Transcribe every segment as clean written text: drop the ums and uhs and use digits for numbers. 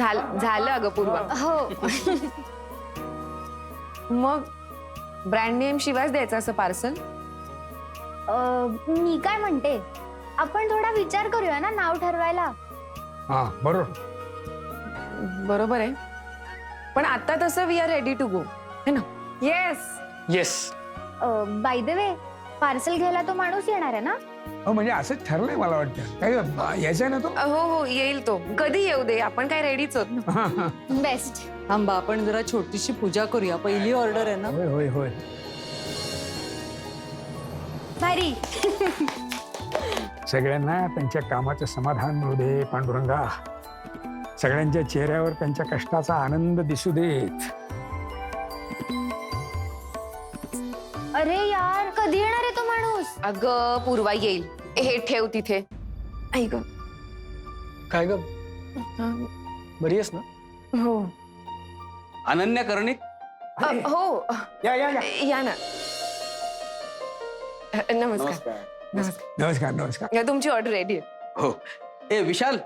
झालं अगं पूर्वा. हो. मग ब्रँड नेम शिवायच द्यायचं असं पार्सल? मी काय म्हणते, आपण थोडा विचार करूया ना नाव ठरवायला. हा बरोबर. बरोबर आहे, पण आता तसं we are ready to go है ना? Yes. Yes. By the way, parcel घ्यायला तो माणूस येणार आहे ना? म्हणजे असंच ठरलंय मला वाटतं. काय यायचं ना तो? हो हो येईल तो. कधी येऊ दे, आपण काय रेडीच आहोत ना. बेस्ट. थांबा, आपण जरा छोटीशी पूजा करूया. पहिली ऑर्डर आहे ना. होय होय होय. भारी. सगळ्यांना त्यांच्या कामाचं समाधान मिळू दे पांडुरंगा. सगळ्यांच्या चेहऱ्यावर त्यांच्या कष्टाचा आनंद दिसू देत. अरे यार, कधी येणार आहे तो माणूस? अगं पूर्वा येईल. हे ठेव तिथे. ऐक काय ग, बरी आहेस ना? हो. अनन्या कर्णिक. हो या या या. या ना. नमस्कार. नमस्कार. नमस्कार नमस्कार. तुमची ऑर्डर रेडी आहे. हो. ए विशाल,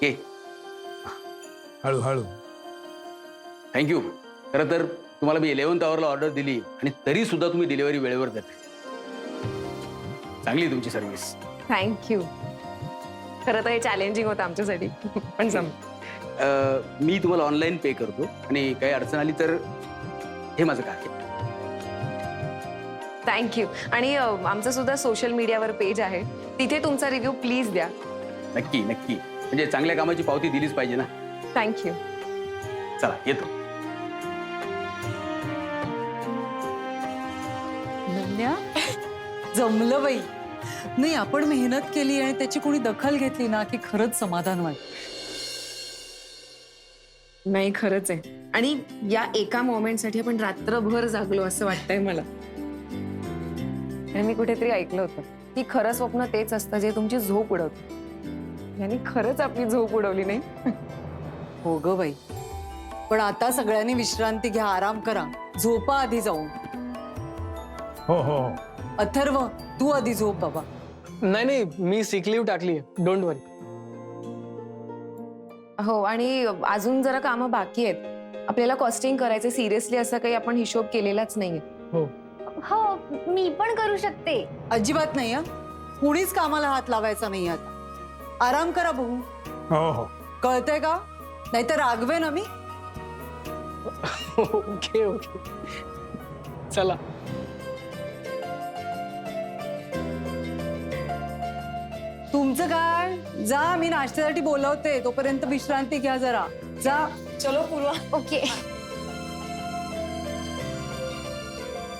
ये. हळू हळू. थँक्यू. खरं तर तुम्हाला मी 11th आवरला ऑर्डर दिली आणि तरी सुद्धा तुम्ही डिलिव्हरी वेळेवर देताय. चांगली तुमची सर्व्हिस. थँक्यू. खरं तर हे चॅलेंजिंग होतं आमच्यासाठी, पण मी तुम्हाला ऑनलाईन पे करतो आणि काही अडचण आली तर हे माझं काय आहे. थँक्यू. आणि आमचं सुद्धा सोशल मीडियावर पेज आहे, तिथे तुमचा रिव्ह्यू प्लीज द्या. नक्की नक्की. म्हणजे चांगल्या कामाची पावती दिलीच पाहिजे ना. थँक्यू. चला येतो. नन्या, जमलं बाई. नाही, आपण मेहनत केली आणि त्याची कोणी दखल घेतली ना की खरंच समाधान वाटतं. नाही खरंच आहे. आणि या एका मोमेंटसाठी आपण रात्रभर जागलो असं वाटतंय मला. आणि मी कुठेतरी ऐकलं होतं की खरं स्वप्न तेच असतं जे तुमची झोप उडवतं. यांनी खरंच आपली झोप उडवली नाही. हो ग बाई, पण आता सगळ्यांनी विश्रांती घ्या, आराम करा, झोपा आधी जाऊन. हो हो हो. अथर्व, तू आधी झोप बाबा. नाही नाही, मी सिक लीव्ह टाकली, डोंट वरी. हो, आणि अजून जरा कामं बाकी आहेत. आपल्याला कॉस्टिंग करायचं. सिरियसली असं काही आपण हिशोब केलेलाच नाहीये. हो हो, मी पण करू शकते. अजिबात नाही. कुणीच कामाला हात लावायचा नाही आता. आराम करा बघू. हो हो. कळतंय का? नाहीतर रागवे ना मी. ओके ओके, चला. तुमचं काय? जा, मी नाश्त्यासाठी बोलवते, तोपर्यंत विश्रांती घ्या जरा. जा. चलो पूर्वा. ओके.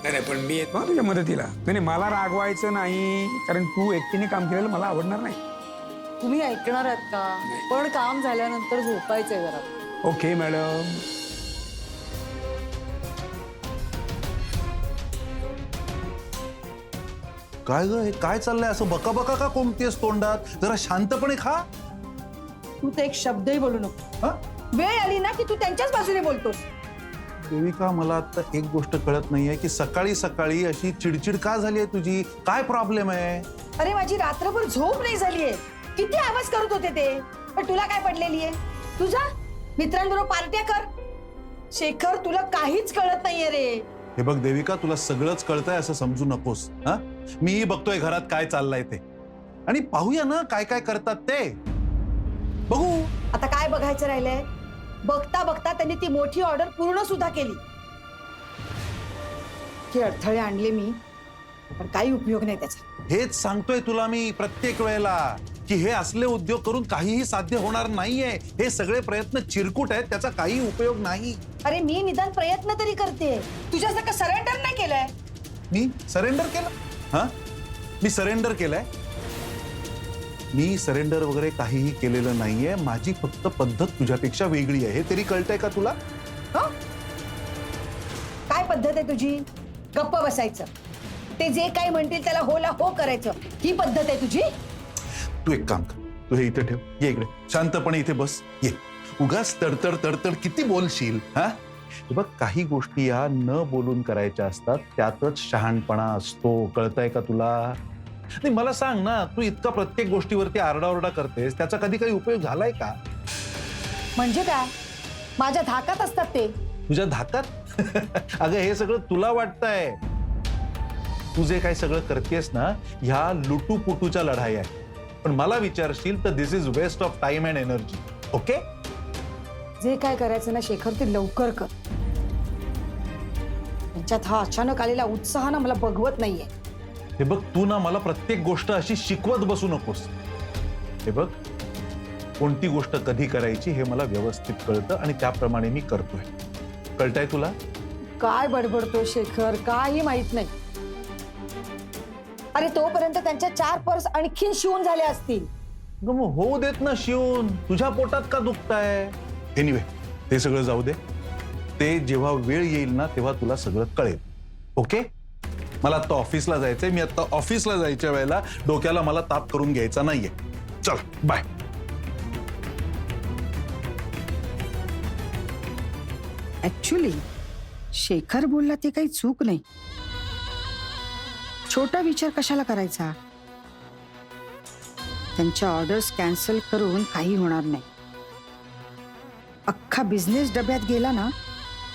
नाही पण मी येतो तुझ्या मदतीला. नाही मला रागवायचं नाही, कारण तू एकटीने काम केलेलं मला आवडणार नाही. तुम्ही ऐकणार आहात का? पण काम झाल्यानंतर झोपायचंय जरा. Okay madam. काय ग, हे काय चाललंय? असं बका बका का कोंबतीयस तोंडात? जरा शांतपणे खा. तू तर एक शब्दही बोलू नको. हा? वेळ आली ना की तू त्यांच्याच बाजूने बोलतोस. देविका, मला आता एक गोष्ट कळत नाहीये की सकाळी सकाळी अशी चिडचिड का झाली आहे तुझी? काय प्रॉब्लेम आहे? अरे माझी रात्रभर झोप नाही झालीये. किती आवाज करत होते ते, पण तुला काय पडलेली आहे? तुझा मित्रांबरोबर पार्ट्या कर. शेखर, तुला काहीच कळत नाहीये रे. हे बघ देविका, तुला सगळंच कळतंय असं समजू नकोस. हा, मीही बघतोय घरात काय चाललंय ते, आणि पाहूया ना काय काय करतात ते. बघू. आता काय बघायचं राहिलंय? बघता बघता त्यांनी ती मोठी ऑर्डर पूर्ण सुद्धा केली. हे अडथळे आणले मी, पण काही उपयोग नाही त्याचा. हेच सांगतोय तुला मी प्रत्येक वेळेला की हे असले उद्योग करून काहीही साध्य होणार नाहीये. हे सगळे प्रयत्न चिरकुट आहेत, त्याचा काही उपयोग नाही. अरे मी निदान प्रयत्न तरी करते. तुझ्यासारखं सरेंडर नाही केलंय. मी सरेंडर केलं? हा, मी सरेंडर केलंय? मी सरेंडर वगैरे काहीही केलेलं नाहीये. माझी फक्त पद्धत तुझ्यापेक्षा वेगळी आहे. हे तरी कळतंय का तुला? हं? काय पद्धत आहे तुझी? गप्प बसायचं, ते जे काही म्हणतील त्याला होला हो करायचं, ही पद्धत आहे तुझी? तू एक काम कर, तू हे इथे ठेव. ये इकडे, शांतपणे इथे बस. ये. उगाच तडतड तडतड किती बोलशील? हा, बघ, काही गोष्टी या न बोलून करायच्या असतात, त्यातच शहाणपणा असतो. कळतंय का तुला? नाही, मला सांग ना, तू इतका प्रत्येक गोष्टीवरती आरडाओरडा करतेस, त्याचा कधी काही उपयोग झालाय का? म्हणजे काय? माझ्या धाकात असतात ते. तुझ्या धाकात? अगं हे सगळं तुला वाटतंय. तू जे काय सगळं करतेस ना, ह्या लुटूपुटूच्या लढाई आहे. पण मला विचारशील तर this is waste of time and energy. Okay? जे काय करायचं ना शेखर ते लवकर कर. त्यांच्यात हा अचानक आलेला उत्साह ना मला बघवत नाहीये. हे बघ, तू ना मला प्रत्येक गोष्ट अशी शिकवत बसू नकोस. हे बघ, कोणती गोष्ट कधी करायची हे मला व्यवस्थित कळतं आणि त्याप्रमाणे मी करतोय. कळतंय तुला? काय बडबडतो शेखर, काही माहित नाही. अरे तोपर्यंत त्यांच्या 4 पर्स आणखीन शिवून झाल्या असतील. मग होऊ देत ना शिवून. तुझ्या पोटात का दुखताय? एनिवे, ते सगळं जाऊ दे. ते जेव्हा वेळ येईल ना तेव्हा तुला सगळं कळेल. ओके? मला आता ऑफिसला जायचंय. मी आता ऑफिसला जायच्या वेळेला डोक्याला मला ताप करून घ्यायचा नाहीये. चल बाय. ऍक्च्युली शेखर बोलला ते काही चूक नाही. छोटा विचार कशाला करायचा? त्यांच्या ऑर्डर्स कॅन्सल करून काही होणार नाही. अख्खा बिझनेस डब्यात गेला ना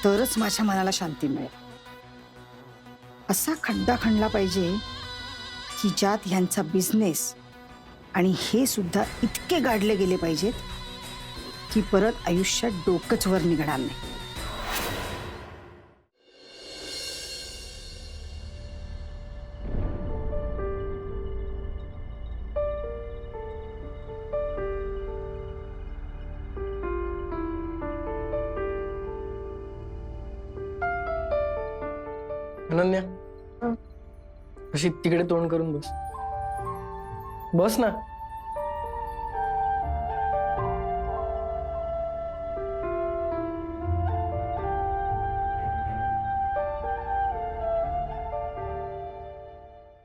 तरच माझ्या मनाला शांती मिळेल. असा खड्डा खणला पाहिजे की ज्यात ह्यांचा बिझनेस आणि हे सुद्धा इतके गाडले गेले पाहिजेत की परत आयुष्यात डोकंच वर निघणार नाही. अनन्या, अशी तिकडे तोंड करून बस. बस ना.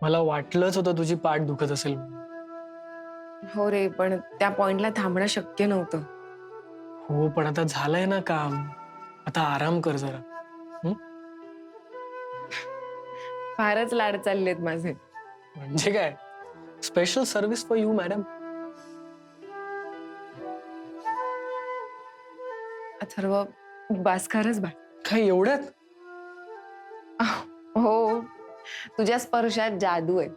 मला वाटलंच होतं तुझी पाठ दुखत असेल म्हणून. हो रे, पण त्या पॉइंटला थांबणं शक्य नव्हतं. हो, पण आता झालंय ना काम. आता आराम कर जरा. फारच लाड चाललेत माझे. म्हणजे काय? Special service for you madam. Atharva, बासकारच बा. काय एवढ्यात? हो, तुझ्या स्पर्शात जादू आहे.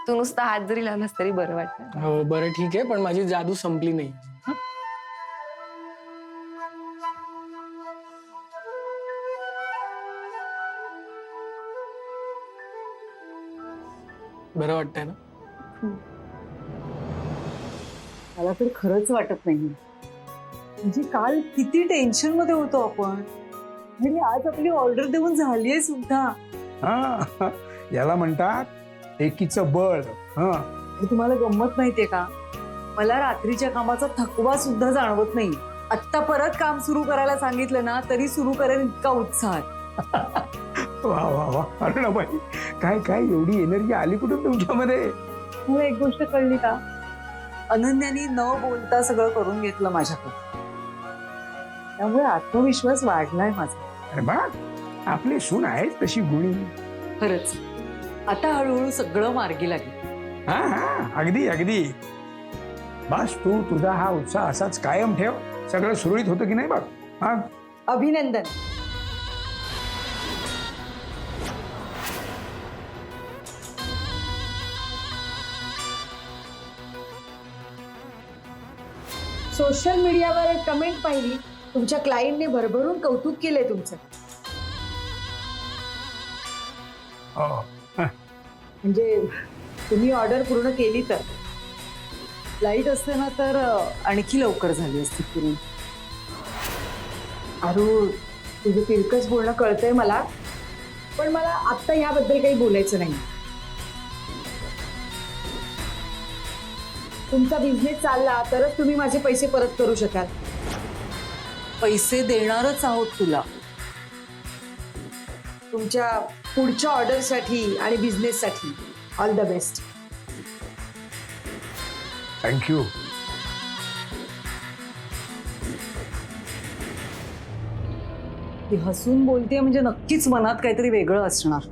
तू नुसता हात जरी लावलास तरी बरं वाटतं. हो बरं ठीक आहे, पण माझी जादू संपली नाही. बरं वाटतंय ना? मला तर खरंच वाटत नाही. म्हणजे काल किती टेन्शन मध्ये होतो आपण आणि आज आपली ऑर्डर देऊन झालीये सुद्धा. हा, याला म्हणतात एकीचं बळ. हा, आणि तुम्हाला गंमत माहितीये का, मला रात्रीच्या कामाचा थकवा सुद्धा जाणवत नाही. आत्ता परत काम सुरू करायला सांगितलं ना तरी सुरू करेल इतका उत्साह आहे. वा वा वा. अरे ना बाई, काय काय एवढी एनर्जी आली कुठून तुमच्यामध्ये? मला एक गोष्ट कळली का, अनन्यानी न बोलता सगळं करून घेतलं माझ्याकडे. त्यामुळे आत्मविश्वास वाढलाय माझा. अरे बा, आपली सून आहे तशी गुणी. खरंच आता हळूहळू सगळं मार्गी लागेल. हा हा, अगदी अगदी. बस तू तुझा हा उत्साह असाच कायम ठेव. सगळं सुरळीत होतं की नाही बघ. हा, अभिनंदन. सोशल मीडियावर कमेंट पाहिली, तुमच्या क्लायंटने भरभरून कौतुक केलंय तुमचं. हो. म्हणजे तुम्ही ऑर्डर पूर्ण केली तर. लाईट असते ना तर आणखी लवकर झाली असती पूर्ण. अरू, तुझं तिरकस बोलणं कळतंय मला, पण मला आत्ता ह्याबद्दल काही बोलायचं नाही. तुमचा बिझनेस चालला तरच तुम्ही माझे पैसे परत करू शकाल. पैसे देणारच आहोत तुला. तुमच्या पुढच्या ऑर्डरसाठी आणि बिझनेससाठी ऑल द बेस्ट. थँक्यू. ती हसून बोलते म्हणजे नक्कीच मनात काहीतरी वेगळं असणार.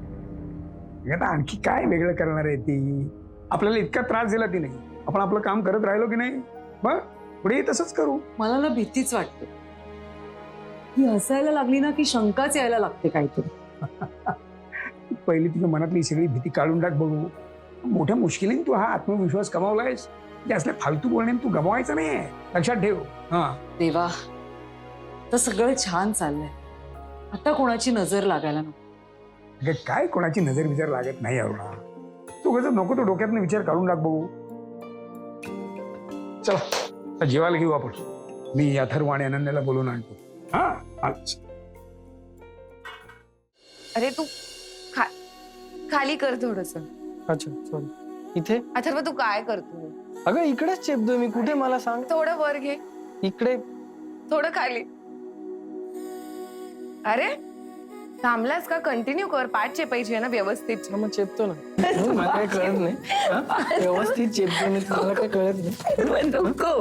आता आणखी काय वेगळं करणार आहे ती? आपल्याला इतका त्रास दिला ती नाही, आपण आपलं काम करत राहिलो की नाही. बघ, पुढे तसंच करू. मला ना भीतीच वाटते. ही हसायला लागली ना की शंकाच यायला लागते काहीतरी. पहिली तुझ्या मनातली सगळी भीती काढून टाक बघू. मोठ्या मुश्किलीने तू हा आत्मविश्वास कमावलायस. जे असल्या फालतू बोलणे तू गमावायचं नाही, लक्षात ठेव. हा, देवा, तर सगळं छान चाललंय. आता कोणाची नजर लागायला नको. अगं काय कोणाची नजर विचार लागत नाही अरुणा. तू कसं नको तो डोक्यातनं विचार काढून टाक बघू. चला आता जेवायला घेऊ आपण. मी अथर्व आणि अनन्याला बोलून आणतो. हा, आलोच. अरे तू खाली कर थोडस. अच्छा सॉरी. इथे अथर्व तू काय करतो? अगं इकडेच चेपतोय मी. कुठे मला सांग. थोडं वर घे, इकडे. थोडं खाली. अरे थांबलास का? कंटिन्यू कर. पाठ चेपायची आहे ना व्यवस्थित. मग चेपतो ना. मला काय कळत नाही. हा? व्यवस्थित चेपतो मी. मला काय कळत नाही. नको.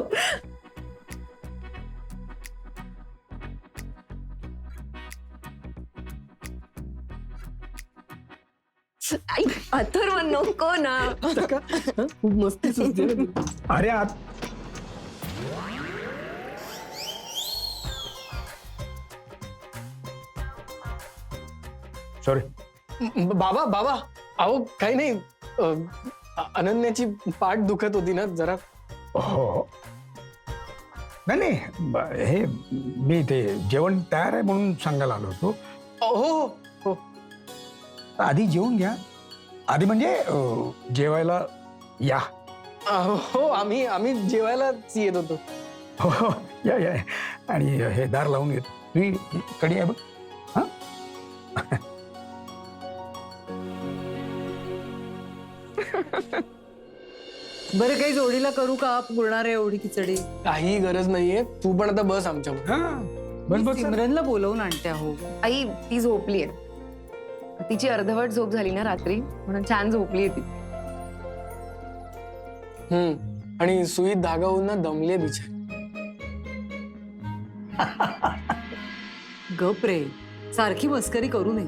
आई, अथर्व नको ना. आता का? हा? खूप मस्ती सुचते रे तू. अरे आत सॉरी. बाबा बाबा अहो काही नाही. अनन्याची पाठ दुखत होती ना जरा. हो, नाही नाही, हे मी ते जेवण तयार आहे म्हणून सांगायला आलो होतो. हो हो. आधी जेवून घ्या. आधी म्हणजे जेवायला या. हो आम्ही जेवायलाच येत होतो. हो हो, या या. आणि हे दार लावून घेतो. तुम्ही कडी आहे बघ. हा, बरं, काही जोडीला करू का पुरणार आहे एवढी खिचडी? काही गरज नाहीये. तू पण आता बस आमच्यावर. हा, बस बस. सिमरनला बोलवून आणते. हो, आई ती झोपली आहे. तिची अर्धवट झोप झाली ना रात्री, म्हणून छान झोपली ती. आणि सुईत धागा होऊन ना दमले बिचारी. गप रे, सारखी मस्करी करू नये.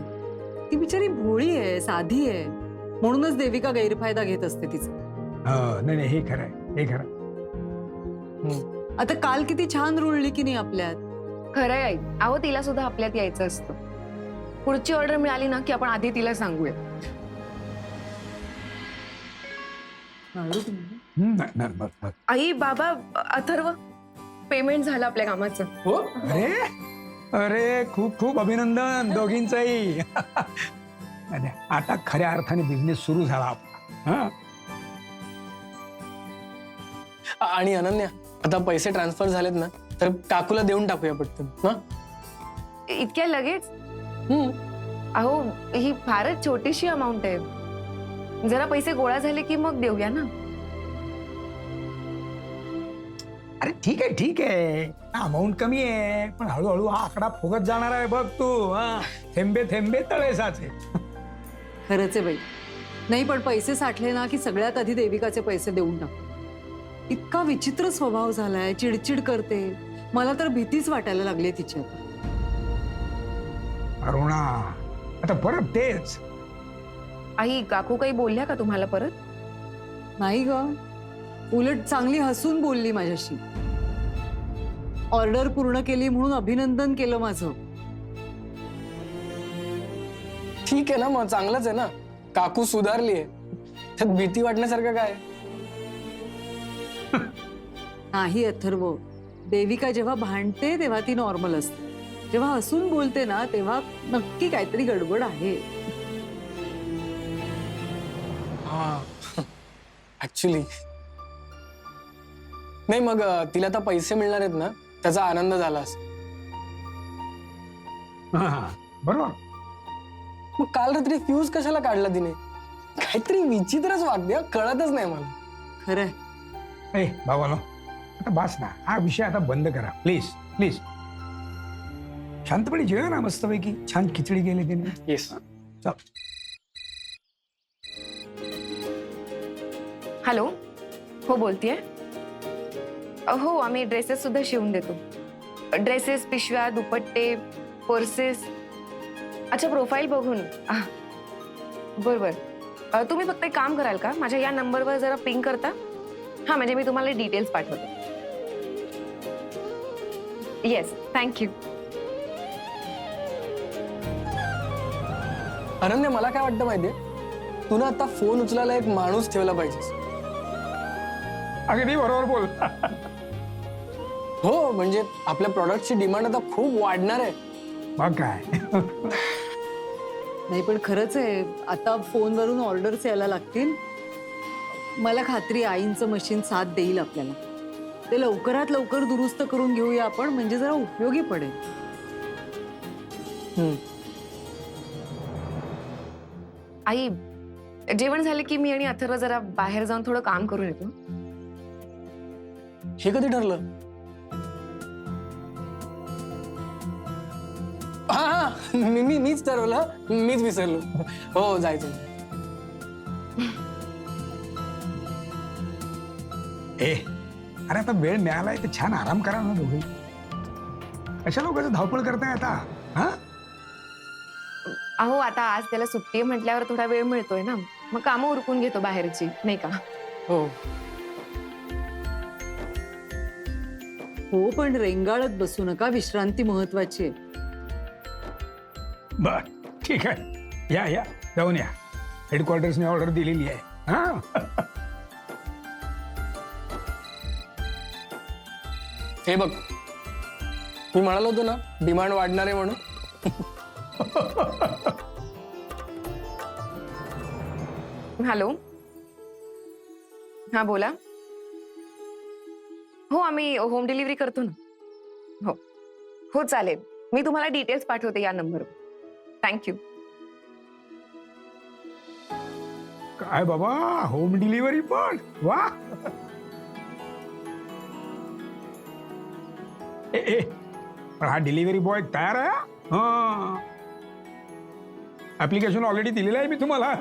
ती बिचारी भोळी आहे, साधी आहे, म्हणूनच देविका गैरफायदा घेत असते तिचा. नाही नाही, हे खरं आहे, हे खरं. आता काल किती छान रुळली की नाही आपल्यात. खरंय आई. अहो तिला सुद्धा आपल्यात यायचं असतं. पुढची ऑर्डर मिळाली ना की आपण आधी तिला सांगूया. नाही, नाही, बस बस. आई बाबा अथर्व, पेमेंट झालं आपल्या कामाचं. हो. अरे अरे, खूप खूप अभिनंदन दोघींचंही. अरे, आता खऱ्या अर्थाने बिझनेस सुरू झाला आपला. हा, आणि अनन्या आता पैसे ट्रान्सफर झालेत ना, तर काकूला देऊन टाकूया पटकन. हा? इतक्या लगेच? अहो ही फारच छोटीशी अमाऊंट आहे. जरा पैसे गोळा झाले की मग देऊया ना. अरे ठीक आहे. अमाऊंट कमी आहे, पण हळूहळू हा आकडा फुगत जाणार आहे बघ तू. हा, थेंबे थेंबे तळे साचे. खरंच आहे बाई. नाही पण पैसे साठले ना की सगळ्यात आधी देविकाचे पैसे देऊन टाक. इतका विचित्र स्वभाव झालाय, चिडचिड करते. मला तर भीतीच वाटायला लागली तिची. अरुणा, आता परत तेच. आई काकू काही बोलल्या का तुम्हाला परत? नाही ग, उलट चांगली हसून बोलली माझ्याशी. ऑर्डर पूर्ण केली म्हणून अभिनंदन केलं माझं. ठीक आहे ना, मग चांगलंच आहे ना. काकू सुधारली आहे, त्यात भीती वाटण्यासारखं काय. नाही अथर्व, देविका जेव्हा भांडते तेव्हा ती नॉर्मल असते. जेव्हा हसून बोलते ना तेव्हा नक्की काहीतरी गडबड आहे. हा ऍक्च्युली. नाही मग तिला आता पैसे मिळणार आहेत ना, त्याचा आनंद झाला असं. हा, बरोबर. मग काल रात्री फ्यूज कशाला काढला तिने? काहीतरी विचित्रच वागते. कळतच नाही मला. खरंय. ए बाबानो, आता बस ना, हा विषय आता बंद करा प्लीज प्लीज. शांतपणे जेवा ना मस्तपैकी. छान खिचडी गेली तिने. येस. चल. हॅलो, हो बोलतीये. हो, आम्ही ड्रेसेस सुद्धा शिवून देतो. ड्रेसेस, पिशव्या, दुपट्टे, पर्सेस. अच्छा, प्रोफाईल बघून. बरोबर. तुम्ही फक्त एक काम कराल का, माझ्या या नंबरवर जरा पिंग करता. हा, म्हणजे मी तुम्हाला डिटेल्स पाठवते. Yes, thank you. अनन्या, मला काय वाटतं माहितीये, तू ना आता फोन उचलायला एक माणूस ठेवला पाहिजेस. अगदी बरोबर बोल. हो, म्हणजे आपल्या प्रॉडक्टची डिमांड आता खूप वाढणार आहे. मग काय. नाही पण खरंच आहे, आता फोनवरून ऑर्डर्स यायला लागतील. मला खात्री आईंचं मशीन साथ देईल आपल्याला. ते लवकरात लवकर दुरुस्त करून घेऊया आपण, म्हणजे जरा उपयोगी पडेल. आई, जेवण झालं की मी आणि अथर्व जरा बाहेर जाऊन थोडं काम करून येतो. हे कधी ठरलं? हा, मीच ठरवलं, मीच विसरलो. हो, जायचं. अरे आता वेळ मिळालाय तर छान आराम करा ना दोघे. कशा लोकांचं धावपळ करताय आता? हा, अहो, आता आज त्याला सुट्टी आहे म्हटल्यावर थोडा वेळ मिळतोय ना, मग कामं उरकून घेतो बाहेरची, नाही का? हो. हो, पण रेंगाळत बसू नका, विश्रांती महत्वाची आहे. बर, ठीक आहे. या या, जाऊन या. हेडक्वार्टर्सने ऑर्डर दिलेली आहे. हा. हे बघ, मी म्हणालो होतो ना डिमांड वाढणार आहे म्हणून. हॅलो, हा बोला. हो, आम्ही होम डिलिव्हरी करतो ना. हो हो, चालेल. मी तुम्हाला डिटेल्स पाठवते या नंबरवर. थँक्यू. काय बाबा, होम डिलिव्हरी पण? वा. ए, पण हा डिलिव्हरी बॉय तयार आहे? हा, ऍप्लिकेशन ऑलरेडी दिलेलं आहे मी तुम्हाला.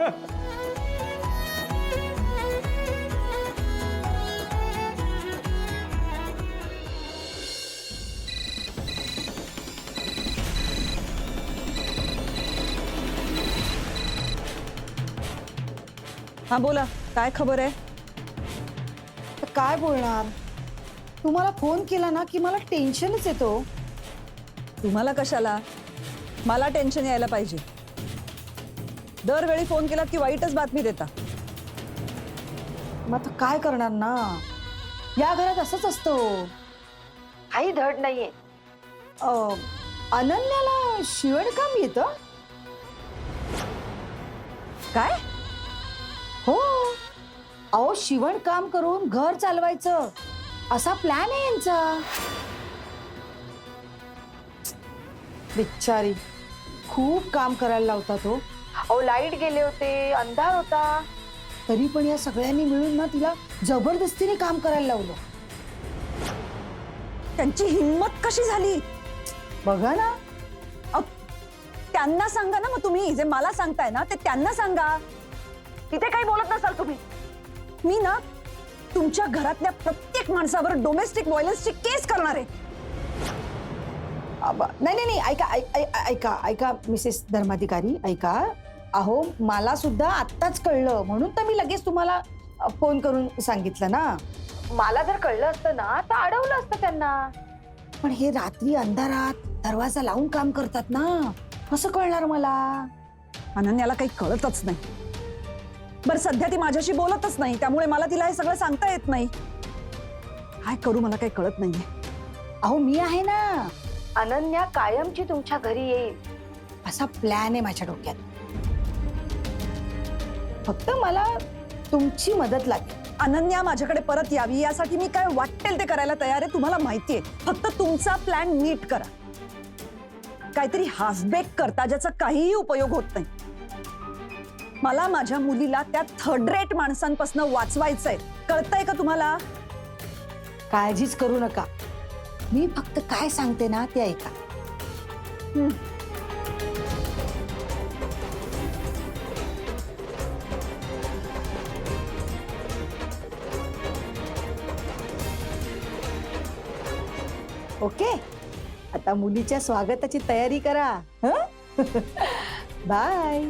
हा बोला, काय खबर आहे? काय बोलणार, तुम्हाला फोन केला ना की मला टेन्शनच येतो. तुम्हाला कशाला? मला टेन्शन यायला पाहिजे. दरवेळी फोन केला की वाईटच बातमी देता. मग आता काय करणार ना, या घरात असंच असतं. काही धड नाहीये. अनन्याला शिवणकाम येतं? काय? हो, अहो, शिवणकाम करून घर चालवायचं असा प्लॅन आहे यांचा. बिचारी, खूप काम करायला लावता तो. अहो, लाईट गेले होते, अंधार होता, तरी पण या सगळ्यांनी मिळून ना तिला जबरदस्तीने काम करायला लावलं. त्यांची हिंमत कशी झाली बघा ना. त्यांना सांगा ना, मग तुम्ही जे मला सांगताय ना ते त्यांना सांगा. तिथे काही बोलत नसाल तुम्ही. मी ना तुमच्या घरातल्या प्रत्येक माणसावर डोमेस्टिक व्हायलन्सची केस करणार आहे. नाही नाही नाही, ऐका ऐका ऐका मिसेस धर्माधिकारी, ऐका. अहो, मला सुद्धा आत्ताच कळलं, म्हणून तर मी लगेच तुम्हाला फोन करून सांगितलं ना. मला जर कळलं असतं ना तर अडवलं असतं त्यांना. पण हे रात्री अंधारात दरवाजा लावून काम करतात ना, कसं कळणार मला? अनन्याला काही कळतच नाही. बरं, सध्या ती माझ्याशी बोलतच नाही, त्यामुळे मला तिला हे सगळं सांगता येत नाही. काय करू, मला काही कळत नाहीये. अहो, मी आहे ना. अनन्या कायमची तुमच्या घरी येईल असा प्लॅन आहे माझ्या डोक्यात. फक्त मला तुमची मदत लागेल. अनन्या माझ्याकडे परत यावी यासाठी मी काय वाटेल ते करायला तयार आहे, तुम्हाला माहितीये. फक्त तुमचा प्लॅन नीट करा. काहीतरी हासबेक करता ज्याचा काहीही उपयोग होत नाही. मला माझ्या मुलीला त्या थर्ड रेट माणसांपासून वाचवायचंय. कळतंय का तुम्हाला? काळजीच करू नका, मी फक्त काय सांगते ना ते ऐका. ओके, आता मुलीच्या स्वागताची तयारी करा. बाय.